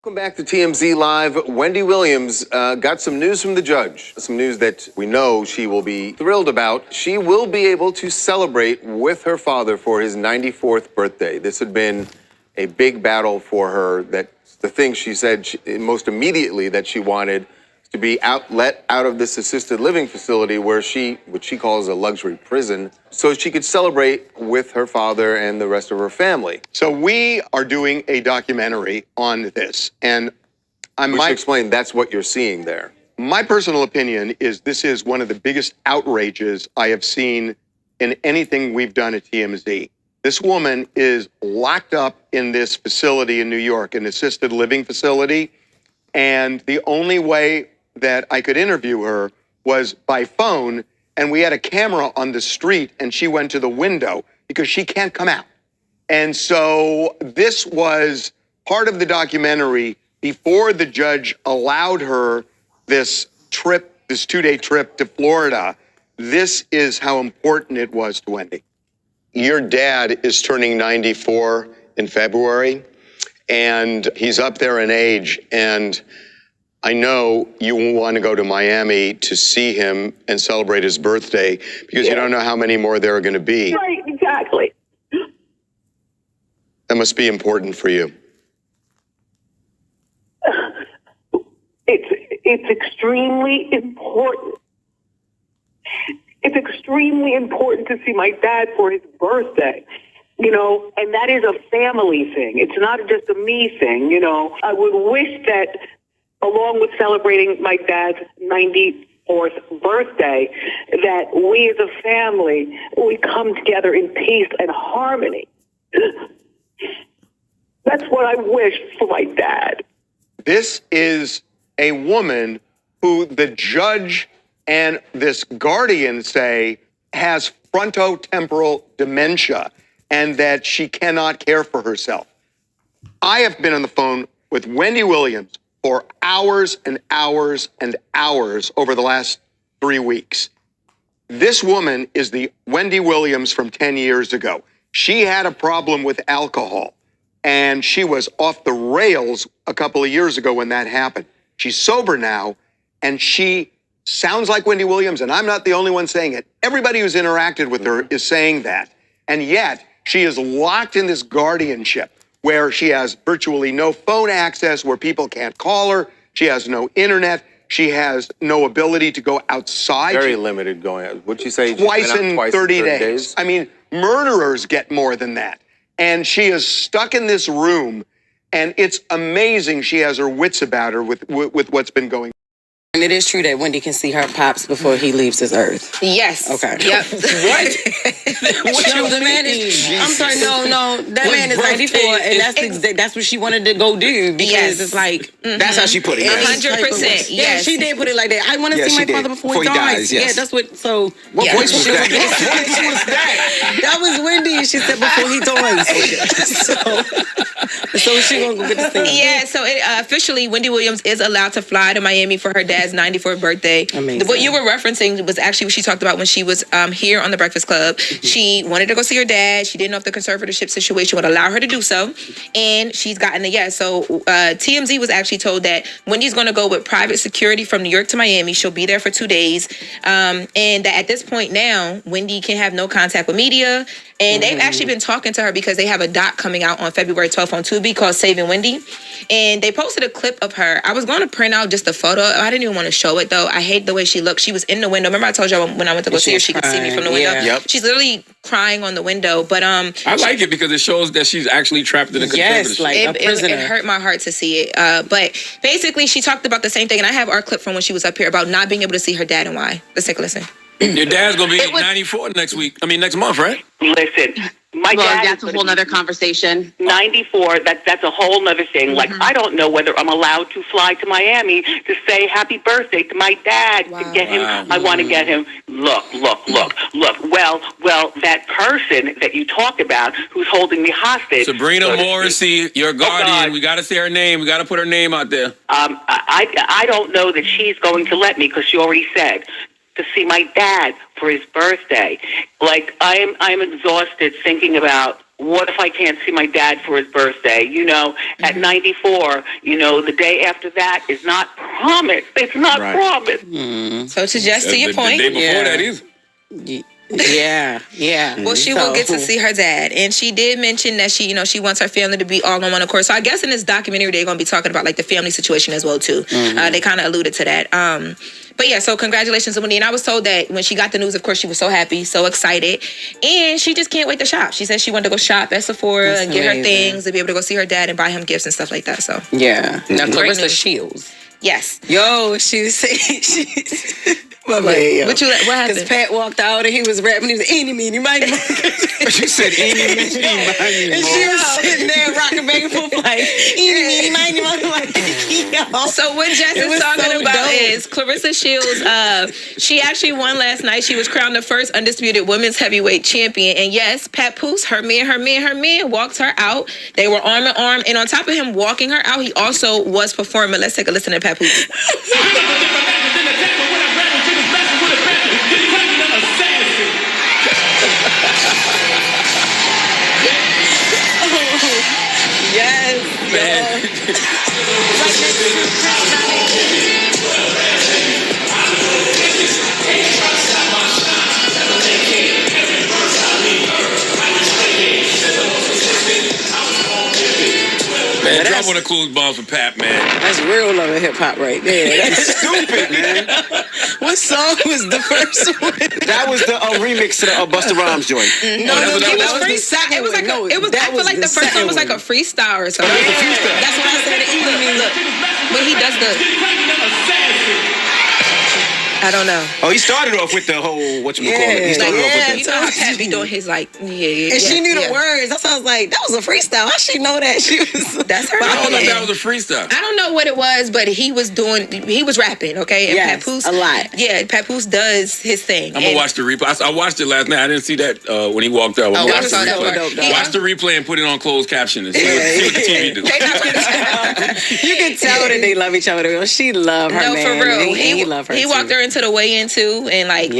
Welcome back to TMZ Live. Wendy Williams got some news from the judge. Some news that we know she will be thrilled about. She will be able to celebrate with her father for his 94th birthday. This had been a big battle for her. That's the thing she said most immediately that she wanted to be let out of this assisted living facility where what she calls a luxury prison, so she could celebrate with her father and the rest of her family. So we are doing a documentary on this, and We should explain that's what you're seeing there. My personal opinion is this is one of the biggest outrages I have seen in anything we've done at TMZ. This woman is locked up in this facility in New York, an assisted living facility, and the only way that I could interview her was by phone, and we had a camera on the street, and she went to the window because she can't come out. And so this was part of the documentary before the judge allowed her this trip, this 2-day trip to Florida. This is how important it was to Wendy. Your dad is turning 94 in February, and he's up there in age, and I know you want to go to Miami to see him and celebrate his birthday because you don't know how many more there are going to be. Right, exactly. That must be important for you. It's extremely important. It's extremely important to see my dad for his birthday, and that is a family thing. It's not just a me thing, I would wish that along with celebrating my dad's 94th birthday, that we as a family, we come together in peace and harmony. That's what I wish for my dad. This is a woman who the judge and this guardian say has frontotemporal dementia and that she cannot care for herself. I have been on the phone with Wendy Williams for hours and hours and hours over the last 3 weeks. This woman is the Wendy Williams from 10 years ago. She had a problem with alcohol, and she was off the rails a couple of years ago when that happened. She's sober now, and she sounds like Wendy Williams, and I'm not the only one saying it. Everybody who's interacted with her is saying that. And yet, she is locked in this guardianship where she has virtually no phone access, where people can't call her. She has no internet. She has no ability to go outside. Very limited going out. What'd you say? Twice in 30 days. I mean, murderers get more than that. And she is stuck in this room, and it's amazing she has her wits about her with what's been going on. And it is true that Wendy can see her pops before he leaves this earth. Yes. Okay. Yep. What? The man is. I'm sorry. No. That man is 94, and that's what she wanted to go do because it's like that's how she put it. 100%. Yeah, she did put it like that. I want to see my father before he dies. Yes. Yeah, that's what. So what voice was that? What voice was that? That was Wendy. She said before he dies. So she gonna go get the thing. Yeah. So officially, Wendy Williams is allowed to fly to Miami for her dad's 94th birthday. Amazing. What you were referencing was actually what she talked about when she was here on the Breakfast Club. She wanted to go see her dad. She didn't know if the conservatorship situation would allow her to do so, and she's gotten the yes. So TMZ was actually told that Wendy's going to go with private security from New York to Miami. She'll be there for 2 days, and that at this point now, Wendy can have no contact with media. And they've actually been talking to her because they have a doc coming out on February 12th on Tubi called Saving Wendy. And they posted a clip of her. I was going to print out just a photo. I didn't even want to show it, though. I hate the way she looked. She was in the window. Remember I told you when I went to go see her, she could see me from the window? Yeah. Yep. She's literally crying on the window. But I like it because it shows that she's actually trapped in a conservatorship. Yes, like a prisoner. It hurt my heart to see it. But basically, she talked about the same thing. And I have our clip from when she was up here about not being able to see her dad and why. Let's take a listen. Your dad's going to be 94 next month, right? Listen, my dad that's a whole nother conversation. 94, that's a whole nother thing. Like, I don't know whether I'm allowed to fly to Miami to say happy birthday to my dad, to get him. I want to get him. Look. Well, that person that you talk about who's holding me hostage. Sabrina Morrissey, your guardian. We got to say her name. We got to put her name out there. I don't know that she's going to let me because she already said to see my dad for his birthday. Like, I'm exhausted thinking about what if I can't see my dad for his birthday? You know, at 94, you know, the day after that is not promised. It's not promised. So to just to your point, the day before that is. Yeah. well, she will get to see her dad, and she did mention that she, you know, she wants her family to be all on one accord. So I guess in this documentary they're going to be talking about like the family situation as well too. They kind of alluded to that. But yeah, so congratulations to Wendy. And I was told that when she got the news, of course, she was so happy, so excited, and she just can't wait to shop. She said she wanted to go shop at Sephora and get her things and be able to go see her dad and buy him gifts and stuff like that. So Yeah. Now Clarissa news. Shields. yes. Yo, she was saying what happened? Because Pat walked out and he was rapping. He was eeny, meeny, miny, moe. She said, eeny, meeny, miny, And she was sitting there rocking back and forth like, eeny, meeny, miny, moe. Like, yo. So what Jess It is was talking so about dope. is Clarissa Shields. She actually won last night. She was crowned the first undisputed women's heavyweight champion. And yes, Papoose, her man, walked her out. They were arm in arm. And on top of him walking her out, he also was performing. Let's take a listen to Papoose. Yes, Man. Man, drop one of Clues bombs for Pat, man. That's real love of hip hop right there. That's Stupid, man. what song was the first one? That was the remix to the Busta Rhymes joint. No, that was the free- second it was like one. a, it was. That I feel was like the the first second one was like a one. freestyle or something. That was the freestyle. That's what I said. Look, when he does the. I don't know. Oh, he started off with the whole, whatchamacallit. He started off Yeah, with you know how Pat be doing his like, And she knew the words. That's why I was like, that was a freestyle. How she know that? She was. That's her. I don't know if name. that was a freestyle. I don't know what it was, but he was rapping, okay? And Yes, Papoose, a lot. Yeah, Papoose does his thing. I'm gonna watch the replay. I watched it last night. I didn't see that when he walked out. Oh, Watch I the saw that replay. part. Yeah. Watch the replay and put it on closed caption and see what the TV do. You can tell that they love each other. She loved her No, man. for real. And he loved her He too. walked her into the weigh-in too, and like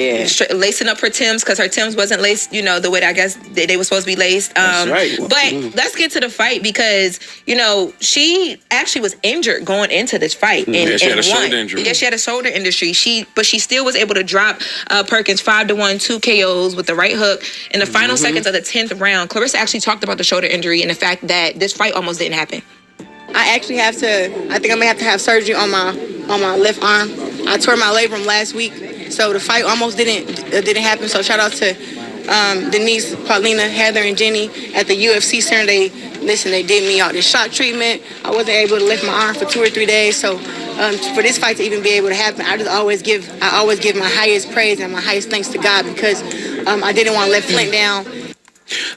lacing up her Timbs because her Timbs wasn't laced, you know, the way that I guess they were supposed to be laced. That's right. But let's get to the fight because you know she actually was injured going into this fight. And, Yeah, she had a won. shoulder injury. Yeah, she had a shoulder injury. But she still was able to drop Perkins 5-1, 2 KOs with the right hook in the final seconds of the 10th round. Clarissa actually talked about the shoulder injury and the fact that this fight almost didn't happen. I actually have to. I think I may have to have surgery on my left arm. I tore my labrum last week, so the fight almost didn't happen. So shout out to Denise, Paulina, Heather, and Jenny at the UFC center. They did me all this shock treatment. I wasn't able to lift my arm for 2 or 3 days. So for this fight to even be able to happen, I always give my highest praise and my highest thanks to God because I didn't want to let Flint down.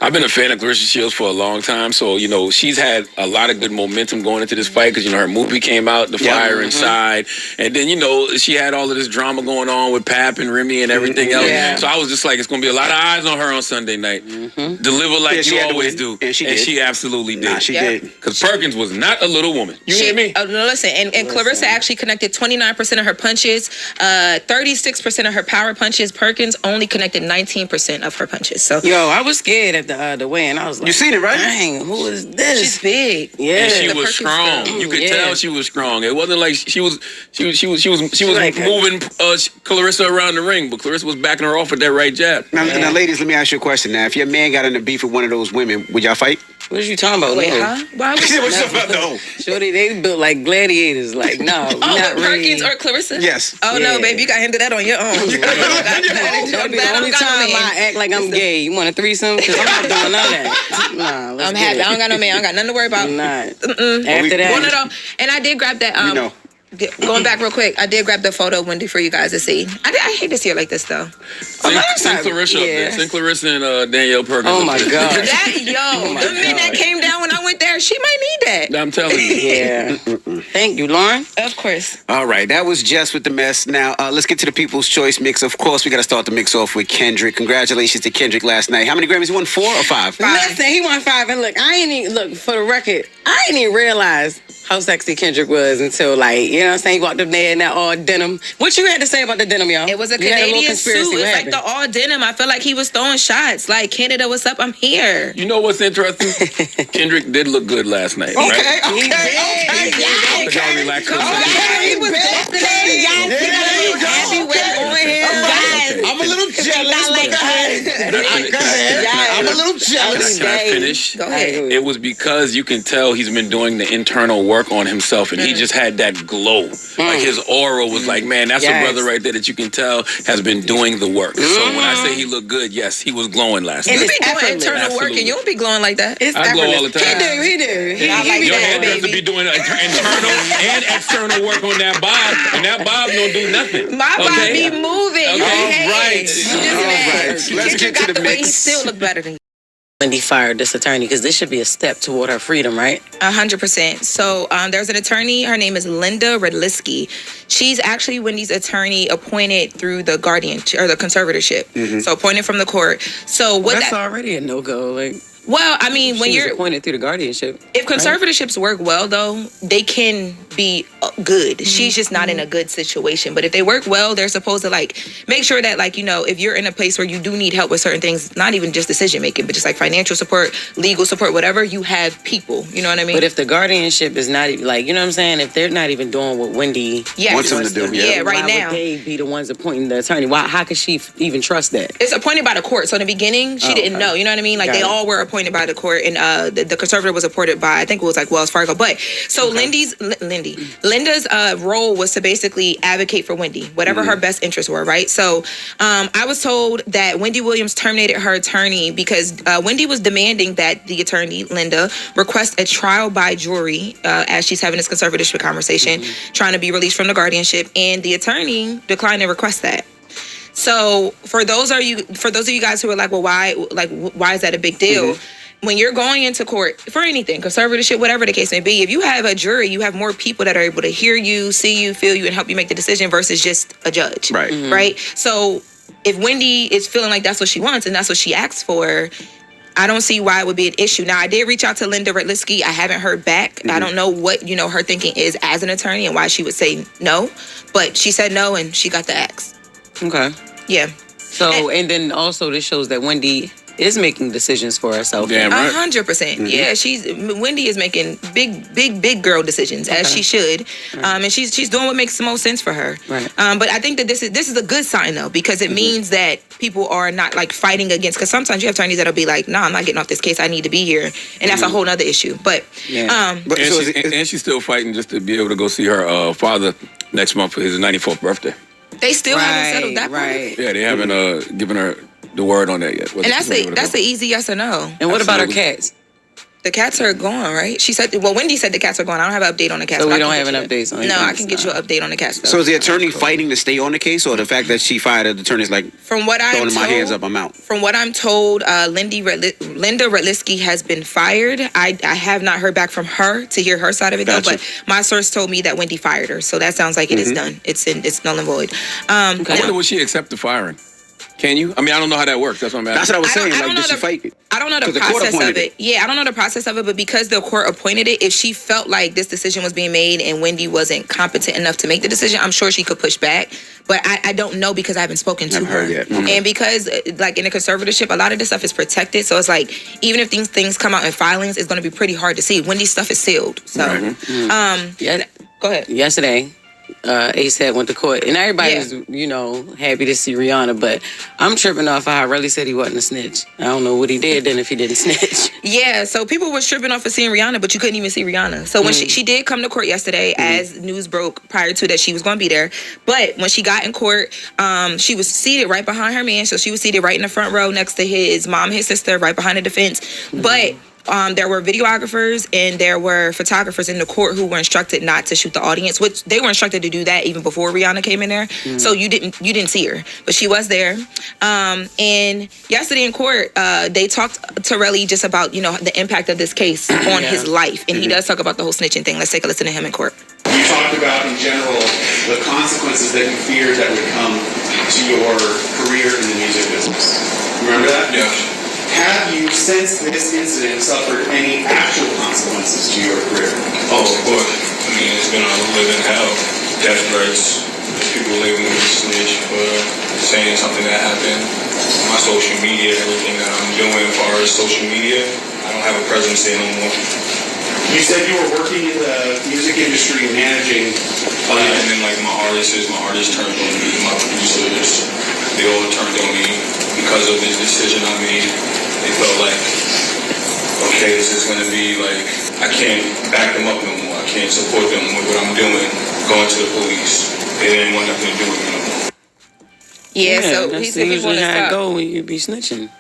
I've been a fan of Clarissa Shields for a long time, so you know she's had a lot of good momentum going into this fight because you know her movie came out, The Fire Inside, and then you know she had all of this drama going on with Pap and Remy and everything else. Yeah. So I was just like, it's gonna be a lot of eyes on her on Sunday night. Deliver like Yeah, she you had to always win. do, And she did. absolutely did. Nah, she Yeah. did. Because Perkins was not a little woman. You hear me? No, listen, and Clarissa actually connected 29% of her punches, 36% of her power punches. Perkins only connected 19% of her punches. So Yo, I was scared at the weigh-in. I was like, You seen it, right? Dang, who is this? she's big. Yeah. And she the was Perkins strong. girl. You could Yeah. tell she was strong. It wasn't like she was like her. moving Clarissa around the ring, but Clarissa was backing her off with that right jab. Now, ladies, let me ask you a question. Now, if your man got in a beef with one of those women, would y'all fight? What are you talking about? Wait, No. huh? Why was What's up about no? Shorty, they built like gladiators. Like, no, Oh, not with really. Perkins or Clarissa? Yes. Oh no, Yeah. baby, you got to handle that on your own. That'd be the only time I act like I'm gay. You want a threesome? Because I'm not doing none of that. Nah, let's I'm get happy. it. I don't got no man. I don't got nothing to worry about. I'm not. Mm-mm. After that, One of them. And I did grab that. We know. Going back real quick, I did grab the photo of Wendy for you guys to see. I hate to see her like this though. Send Clarissa up there. Yeah. Send Clarissa and Danielle Perkins. Oh up my there. God. That the men that came down when I went there, there, she might need that. I'm telling you. Yeah. Thank you, Lauren. Of course. All right, that was Jess with the mess. Now, let's get to the People's Choice mix. Of course, we got to start the mix off with Kendrick. Congratulations to Kendrick last night. How many Grammys he won? 4 or 5? Listen, he won 5, and look, I ain't even look for the record. I ain't even realize how sexy Kendrick was until, like, you know what I'm saying? He walked up there in that all denim. What you had to say about the denim, y'all? It was a You had little Canadian conspiracy. suit. What It's like the happened? all denim. I feel like he was throwing shots. Like, Canada, what's up? I'm here. You know what's interesting? Kendrick did look good last night. Okay, right? He did. Y'all relax for a Okay. second. He was yesterday. Happy waiting on him. Guys. I'm a little jealous. Not like I'm a little jealous. Can I finish? Go ahead. It was because you can tell he's been doing the internal work on himself, and he just had that glow. Like his aura was like, man, that's Yes. a brother right there that you can tell has been doing the work. So when I say he looked good, yes, he was glowing last You night. be doing effortless. internal work and you don't be glowing like that. It's I glow all the effortless. time. He do. He be Your that, hairdresser baby. be doing internal and external work on that bob, and that bob don't do nothing. My Okay? body be moving. You Okay. okay? All right. You just All mad. right. Let's Kendrick get to got the way he mix. still look better than you. Wendy fired this attorney because this should be a step toward her freedom, right? 100%. So there's an attorney. Her name is Linda Redlisky. She's actually Wendy's attorney appointed through the guardian or the conservatorship. So appointed from the court. So what That's that? already a no-go. Like, Well, I mean, when she was you're appointed through the guardianship. if conservatorships work well, though, they can be good. She's just not in a good situation. But if they work well, they're supposed to like make sure that, like, you know, if you're in a place where you do need help with certain things, not even just decision making, but just like financial support, legal support, whatever, you have people. You know what I mean? But if the guardianship is not even, like, you know what I'm saying? If they're not even doing what Wendy yeah, wants them to do, yeah, right why now. would they be the ones appointing the attorney? Why? How could she even trust that? It's appointed by the court. So in the beginning, she didn't know. You know what I mean? Like Got they it. all were appointed by the court, and the conservator was appointed by, I think it was like Wells Fargo. But so Linda's role was to basically advocate for Wendy, whatever her best interests were, right? So I was told that Wendy Williams terminated her attorney because Wendy was demanding that the attorney Linda request a trial by jury as she's having this conservatorship conversation, trying to be released from the guardianship, and the attorney declined to request that. So for those of you guys who are like, well, why is that a big deal? When you're going into court for anything, conservatorship, whatever the case may be, if you have a jury, you have more people that are able to hear you, see you, feel you, and help you make the decision versus just a judge. Right. Right? So if Wendy is feeling like that's what she wants and that's what she asked for, I don't see why it would be an issue. Now, I did reach out to Linda Redlisky. I haven't heard back. I don't know what, her thinking is as an attorney and why she would say no. But she said no and she got the axe. Okay. Yeah. So, and then also this shows that Wendy is making decisions for herself. Damn right. 100%. Yeah, Wendy is making big girl decisions as she should, and she's doing what makes the most sense for her. Right. But I think that this is a good sign though, because it means that people are not like fighting against. Because sometimes you have attorneys that'll be like, "Nah, I'm not getting off this case. I need to be here," and that's a whole other issue. But But And, so and she's still fighting just to be able to go see her father next month for his 94th birthday. they still haven't settled that part. Right. Yeah, they haven't given her the word on that yet. And that's an easy yes or no. And what about her Absolutely. cats? The cats are gone, right? She said. Well, Wendy said the cats are gone. I don't have an update on the cats. So but we I don't can have get an you- update on No, the I cats, can get you an update on the cats. Though. So is the attorney fighting to stay on the case, or the fact that she fired the attorney's like From what I'm throwing told, my hands up, I'm out? From what I'm told, Linda Redlisky has been fired. I have not heard back from her to hear her side of it Gotcha. though. But my source told me that Wendy fired her, so that sounds like it is done. It's null and void. I wonder would she accept the firing? Can you? I mean, I don't know how that works. That's what I'm asking. That's what I was saying. I Like, don't did know she the- fight it? I don't know the 'Cause the court process of appointed it. Yeah, I don't know the process of it, but because the court appointed it, if she felt like this decision was being made and Wendy wasn't competent enough to make the decision, I'm sure she could push back. But I don't know because I haven't spoken to Haven't her. heard yet. Okay. And because, like, in a conservatorship, a lot of this stuff is protected. So it's like, even if these things come out in filings, it's going to be pretty hard to see. Wendy's stuff is sealed. So, Yeah. go ahead. Yesterday, ASAP went to court, and everybody was, happy to see Rihanna. But I'm tripping off how Relly said he wasn't a snitch. I don't know what he did then if he didn't snitch. Yeah, so people were stripping off for seeing Rihanna, but you couldn't even see Rihanna. So when she did come to court yesterday, as news broke prior to that she was going to be there. But when she got in court, she was seated right behind her man. So she was seated right in the front row next to his mom, his sister, right behind the defense. But there were videographers and there were photographers in the court who were instructed not to shoot the audience, which they were instructed to do that even before Rihanna came in there. So you didn't see her, but she was there. And yesterday in court, they talked to Relly just about, the impact of this case on his life. And he does talk about the whole snitching thing. Let's take a listen to him in court. You talked about, in general, the consequences that you feared that would come to your career in the music business. Remember that? Yeah. Have you, since this incident, suffered any actual consequences to your career? Oh, of course. I mean, it's been a living hell. Death threats, people labeling me a snitch for saying something that happened. My social media, everything that I'm doing as far as social media, I don't have a presence there no more. You said you were working in the music industry, managing. And then like my artists turned on me, my producers, they all turned on me because of this decision I made. They felt like, okay, this is gonna be like, I can't back them up no more. I can't support them with what I'm doing, going to the police. They didn't want nothing to do with me no more. Yeah, so that's he said he usually wanted to how it stop. go when you be snitching.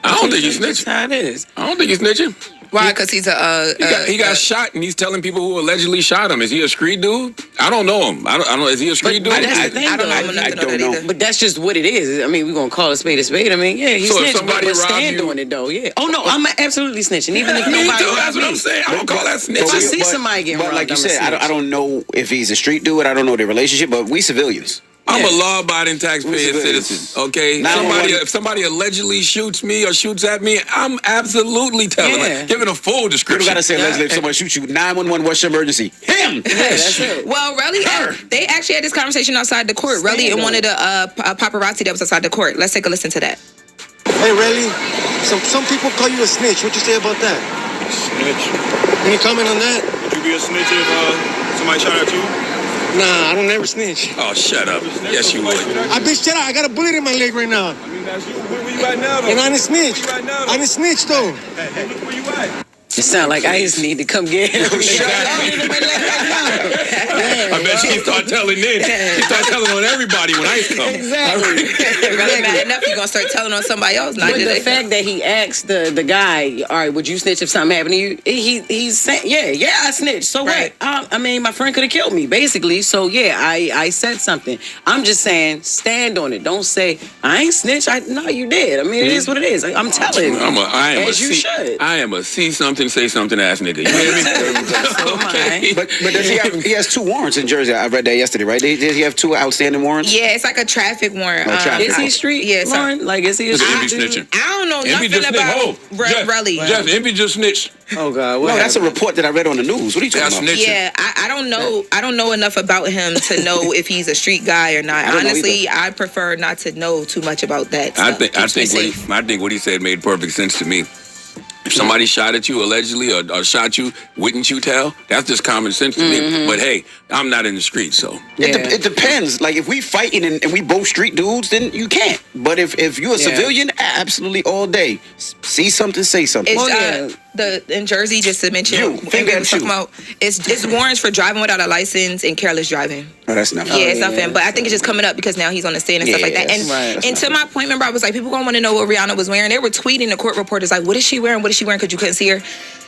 I don't think he's That's snitching. how it is. I don't think he's snitching. Why? Because he's He got shot, and he's telling people who allegedly shot him. Is he a street dude? I don't know him. I don't know. Is he a street dude? That's the thing, I don't know. though. I'm enough to know that either. But that's just what it is. I mean, we're gonna call a spade a spade. I mean, yeah, he's So if snitching, somebody but robbed stand you- on it though. Yeah. Oh no, I'm absolutely snitching. Even if Me nobody too. That's robbed what me. I'm saying. I don't call that If I snitching. see somebody getting But robbed, like you I'm a said, I snitch. don't know if he's a street dude. I don't know their relationship, but we civilians. I'm a Yeah. law-abiding taxpaying citizen. Okay, 911. if somebody allegedly shoots me or shoots at me, I'm absolutely telling, Yeah. giving a full You description. gotta say, allegedly, if someone shoots you, 911, what's your emergency? Him! Yeah, that's it. Well, Relly, they actually had this conversation outside the court. Relly and one of the paparazzi that was outside the court. Let's take a listen to that. Hey, Relly, some people call you a snitch. What you say about that? Snitch. Any comment on that? Would you be a snitch if somebody shot at you? Nah, I don't never snitch. Oh, shut up. Yes, you would. I bitch, shut up. I got a bullet in my leg right now. I mean, that's you. Where you at now, though? And I didn't snitch. Where you at now, though? I didn't snitch, though. Hey, look where you at. It sound like I just need to come get him. I bet you start telling this. You start telling on everybody when I come. Exactly. Relly mad enough, you gonna start telling on somebody else. Not But the just fact that he asked the guy, all right, would you snitch if something happened to you? He's saying, yeah, I snitched. So Right. what? I mean, my friend could have killed me, basically. So yeah, I said something. I'm just saying, stand on it. Don't say I ain't snitch. No, you did. I mean, it is what it is. I'm telling you. I am As you should. I am a see something, say something ass nigga. You hear me? So am I. But does he has 2 warrants in Jersey. I read that yesterday, right? Did he have 2 outstanding warrants? Yeah, it's like a traffic warrant. Oh, traffic. Is he street? Yeah, so- Lauren? Like, is he a Listen, street? Envy dude? snitching. I don't know Envy nothing just snitched. about Jeff, Relly. Jeff, Envy just snitched. Oh God, what No, that's a happened? report that I read on the news. What are you talking about? Snitching. Yeah, I don't know. I don't know enough about him to know if he's a street guy or not. I don't know Honestly, I prefer not to know too much about that. I stuff. Keeps me safe. think what he said made perfect sense to me. If somebody shot at you allegedly or shot you, wouldn't you tell? That's just common sense to me. But hey, I'm not in the street, so It depends. Like if we fighting and we both street dudes, then you can't. But if you're a civilian, absolutely all day. See something, say something. It's in Jersey, just to mention, You, what think we that was talking you. about, it's warrants for driving without a license and careless driving. Oh, that's not. Yeah, it's not fair. But I think it's just coming up because now he's on the stand and stuff like that. Yes, And right. and to my point, remember, I was like, people gonna want to know what Rihanna was wearing. They were tweeting the court reporters like, what is she wearing? What is she wearing? Because you couldn't see her.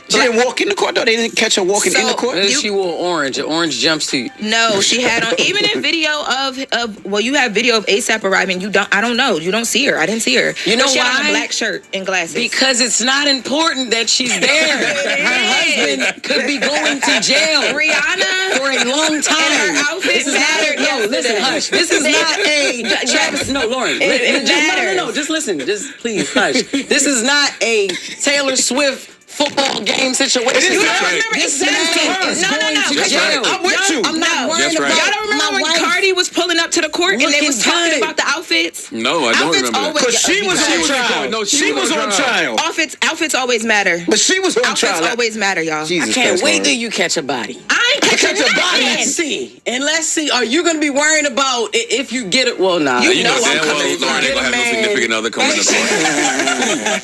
She didn't walk in the court though. They didn't catch her walking in the court. What if she wore orange, an orange jumpsuit? No, she had on. Even in video of well, you have video of ASAP arriving. I don't know. You don't see her. I didn't see her. You know But she had on why? a black shirt and glasses. Because it's not important that she's there. Her husband could be going to jail Rihanna for a long time. and her outfit mattered. No, listen, hush. This is not a Travis. No, Lauren. It matters. No. Just listen. Just please hush. This is not a Taylor Swift football game situation. You That's don't right. remember This exactly. man is No, going to That's jail. right. I'm with you. I'm not worried That's right. about Y'all don't remember my when wife. Cardi was pulling up to the court and they Looking was talking good. about the outfits? no, I don't Outfits remember always- that. Because she was on trial. No, she was on trial. Outfits always matter. But she was on Outfits trial. always matter, y'all. Jesus I can't Christ, wait Lauren. till you catch a body. I ain't catching Catch a body. nothing. Let's see. Are you going to be worrying about if you get it? Well, nah. You know know I'm damn well coming. Lauren ain't gonna have no significant other coming to court.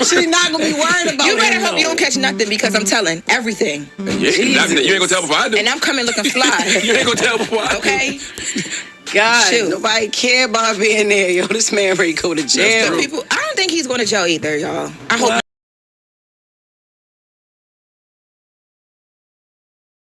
She's not going to be worried about You it. better hope you don't catch nothing because I'm telling everything. You ain't gonna tell before I do. And I'm coming looking fly. You ain't gonna tell before I do. Okay? God, Shoot. nobody care about being there. Yo, this man ready to go to jail. People, I don't think he's going to jail either, y'all. I hope